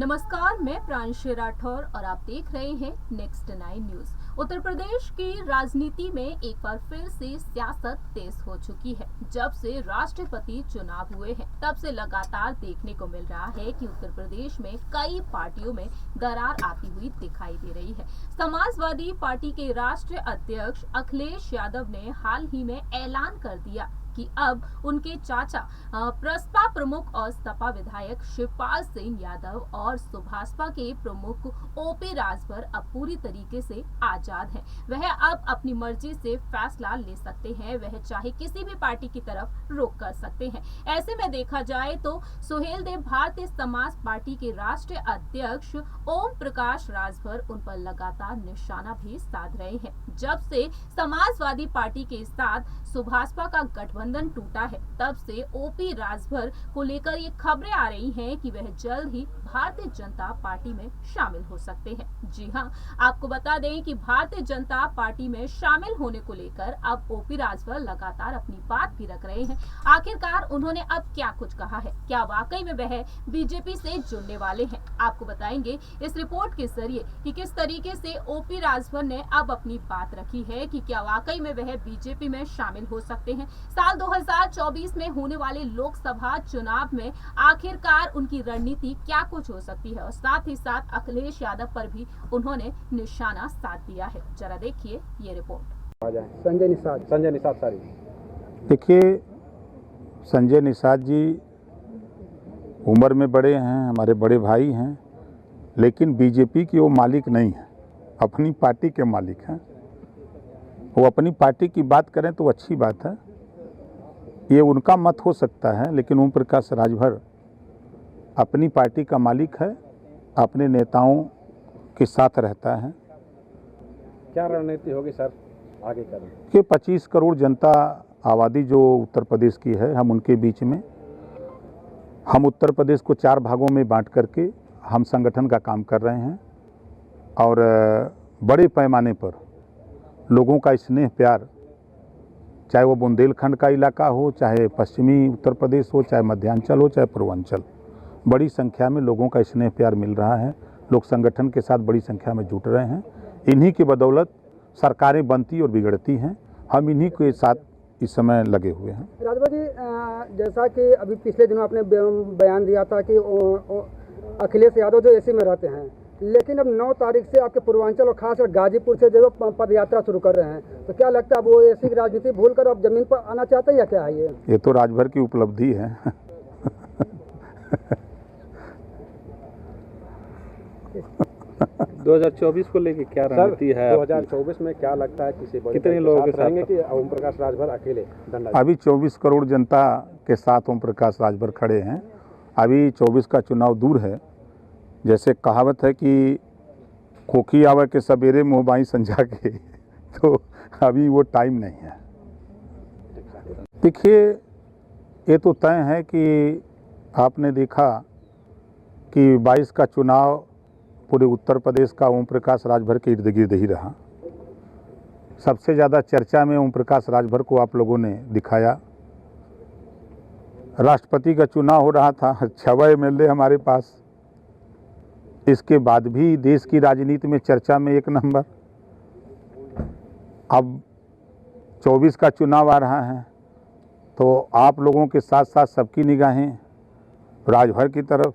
नमस्कार, मैं प्रांशी राठौर और आप देख रहे हैं नेक्स्ट 9 न्यूज। उत्तर प्रदेश की राजनीति में एक बार फिर से सियासत तेज हो चुकी है। जब से राष्ट्रपति चुनाव हुए हैं तब से लगातार देखने को मिल रहा है कि उत्तर प्रदेश में कई पार्टियों में दरार आती हुई दिखाई दे रही है। समाजवादी पार्टी के राष्ट्रीय अध्यक्ष अखिलेश यादव ने हाल ही में ऐलान कर दिया कि अब उनके चाचा प्रसपा प्रमुख और सपा विधायक शिवपाल सिंह यादव और सुभाषपा के प्रमुख ओपी राजभर अब पूरी तरीके से आजाद हैं। वह अब अपनी मर्जी से फैसला ले सकते हैं, वह चाहे किसी भी पार्टी की तरफ रुख कर सकते हैं। ऐसे में देखा जाए तो सुहेलदेव भारतीय समाज पार्टी के राष्ट्रीय अध्यक्ष ओम प्रकाश राजभर उन पर लगातार निशाना भी साध रहे हैं। जब से समाजवादी पार्टी के साथ सुभाषपा का गठबंधन टूटा है तब से ओपी राजभर को लेकर ये खबरें आ रही हैं कि वह जल्द ही भारतीय जनता पार्टी में शामिल हो सकते हैं। जी हां, आपको बता दें कि भारतीय जनता पार्टी में शामिल होने को लेकर अब ओपी राजभर लगातार अपनी बात भी रख रहे हैं। आखिरकार उन्होंने अब क्या कुछ कहा है, क्या वाकई में वह बीजेपी से जुड़ने वाले हैं, आपको बताएंगे इस रिपोर्ट के जरिए कि किस तरीके से ओपी राजभर ने अब अपनी बात रखी है कि क्या वाकई में वह बीजेपी में शामिल हो सकते हैं। साल 2024 में होने वाले लोकसभा चुनाव में आखिरकार उनकी रणनीति क्या कुछ हो सकती है और साथ ही साथ अखिलेश यादव पर भी उन्होंने निशाना साध दिया है। जरा देखिए ये रिपोर्ट। संजय निषाद सारी। देखिए, संजय निषाद जी उम्र में बड़े हैं, हमारे बड़े भाई हैं, लेकिन बीजेपी की वो मालिक नहीं है, अपनी पार्टी के मालिक हैं। वो अपनी पार्टी की बात करें तो अच्छी बात है, ये उनका मत हो सकता है, लेकिन ओम प्रकाश राजभर अपनी पार्टी का मालिक है, अपने नेताओं के साथ रहता है। क्या रणनीति होगी सर आगे का? कि 25 करोड़ जनता आबादी जो उत्तर प्रदेश की है, हम उनके बीच में हम उत्तर प्रदेश को 4 भागों में बांट करके हम संगठन का काम कर रहे हैं और बड़े पैमाने पर लोगों का स्नेह प्यार, चाहे वो बुंदेलखंड का इलाका हो, चाहे पश्चिमी उत्तर प्रदेश हो, चाहे मध्यांचल हो, चाहे पूर्वांचल, बड़ी संख्या में लोगों का स्नेह प्यार मिल रहा है। लोग संगठन के साथ बड़ी संख्या में जुट रहे हैं। इन्हीं की बदौलत सरकारें बनती और बिगड़ती हैं। हम इन्हीं के साथ इस समय लगे हुए हैं। राजभर जी, जैसा कि अभी पिछले दिनों आपने बयान दिया था कि अखिलेश यादव जो एसी में रहते हैं, लेकिन अब 9 तारीख से आपके पूर्वांचल और खासकर गाजीपुर से जो पद यात्रा शुरू कर रहे हैं, तो क्या लगता है अब वो एसी की राजनीति भूलकर अब जमीन पर आना चाहते हैं या क्या है ये तो राजभर की उपलब्धि है। 2024 को लेके क्या रणनीति है? 2024 में क्या लगता है कितने लोगों के साथ रहेंगे कि ओम प्रकाश राजभर अकेले डंडा? अभी 24 करोड़ जनता के साथ ओम प्रकाश राजभर खड़े हैं। अभी 24 का चुनाव दूर है। जैसे कहावत है कि खोखी आवे के सवेरे मुँहबाई संझा के, तो अभी वो टाइम नहीं है। देखिए, ये तो तय है कि आपने देखा कि 22 का चुनाव पूरे उत्तर प्रदेश का ओम प्रकाश राजभर के इर्द गिर्द ही रहा। सबसे ज़्यादा चर्चा में ओम प्रकाश राजभर को आप लोगों ने दिखाया। राष्ट्रपति का चुनाव हो रहा था, 6 एमएलए हमारे पास। इसके बाद भी देश की राजनीति में चर्चा में 1 नंबर। अब 24 का चुनाव आ रहा है तो आप लोगों के साथ साथ सबकी निगाहें राजभर की तरफ,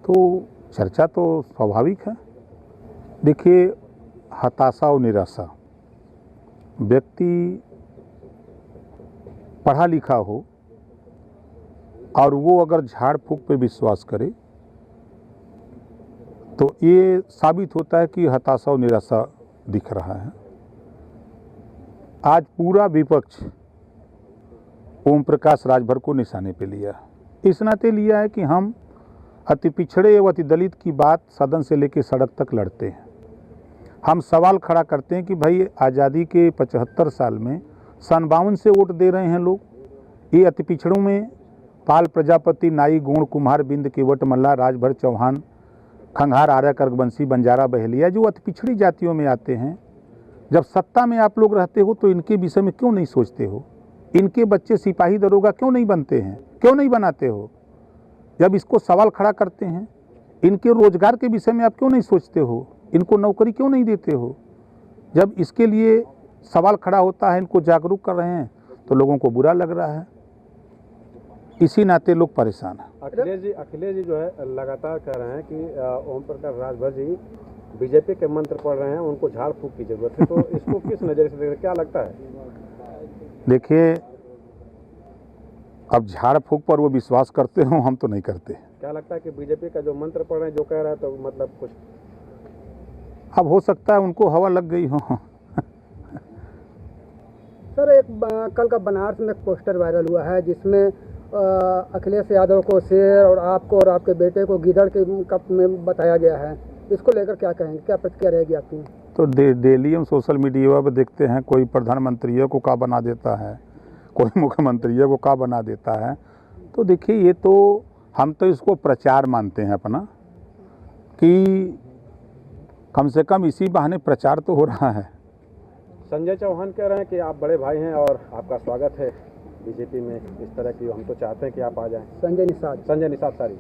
तो चर्चा तो स्वाभाविक है। देखिए, हताशा और निराशा, व्यक्ति पढ़ा लिखा हो और वो अगर झाड़ फूक पे विश्वास करे तो ये साबित होता है कि हताशा और निराशा दिख रहा है। आज पूरा विपक्ष ओम प्रकाश राजभर को निशाने पे लिया। इस नाते लिया है कि हम अति पिछड़े एवं अति दलित की बात सदन से लेकर सड़क तक लड़ते हैं। हम सवाल खड़ा करते हैं कि भाई, आज़ादी के 75 साल में 52 से वोट दे रहे हैं लोग। ये अति पिछड़ों में पाल, प्रजापति, नाई, गोंड, कुम्हार, बिंद, केवट, मल्ला, राजभर, चौहान, खंघार, आर्य, कर्कवंशी, बंजारा, बहेलिया, जो अति पिछड़ी जातियों में आते हैं, जब सत्ता में आप लोग रहते हो तो इनके विषय में क्यों नहीं सोचते हो? इनके बच्चे सिपाही दरोगा क्यों नहीं बनते हैं, क्यों नहीं बनाते हो? जब इसको सवाल खड़ा करते हैं, इनके रोजगार के विषय में आप क्यों नहीं सोचते हो, इनको नौकरी क्यों नहीं देते हो? जब इसके लिए सवाल खड़ा होता है, इनको जागरूक कर रहे हैं, तो लोगों को बुरा लग रहा है। इसी नाते लोग परेशान हैं। अखिलेश जी जो है लगातार कह रहे हैं कि ओम प्रकाश राजभर जी बीजेपी के मंत्र पढ़ रहे हैं, उनको झाड़ फूक की जरूरत है। तो इसको किस नज़र से देख रहे हैं, क्या लगता है? देखिए, अब झाड़ फूक पर वो विश्वास करते हो, हम तो नहीं करते। क्या लगता है कि बीजेपी का जो मंत्र पढ़ रहे हैं, जो कह रहा है, तो मतलब कुछ अब हो सकता है उनको हवा लग गई हो। सर, एक कल का बनारस में एक पोस्टर वायरल हुआ है जिसमें अखिलेश यादव को शेर और आपको और आपके बेटे को गिदड़ के कप में बताया गया है। इसको लेकर क्या कहेंगे, क्या प्रतिक्रिया रहेगी आपकी? तो डेली हम सोशल मीडिया पर देखते हैं, कोई प्रधानमंत्री को का बना देता है, कोई मुख्यमंत्री को का बना देता है। तो देखिए, ये तो हम तो इसको प्रचार मानते हैं अपना, कि कम से कम इसी बहाने प्रचार तो हो रहा है। संजय चौहान कह रहे हैं कि आप बड़े भाई हैं और आपका स्वागत है बीजेपी में, इस तरह की हम तो चाहते हैं कि आप आ जाएं। संजय निषाद सारी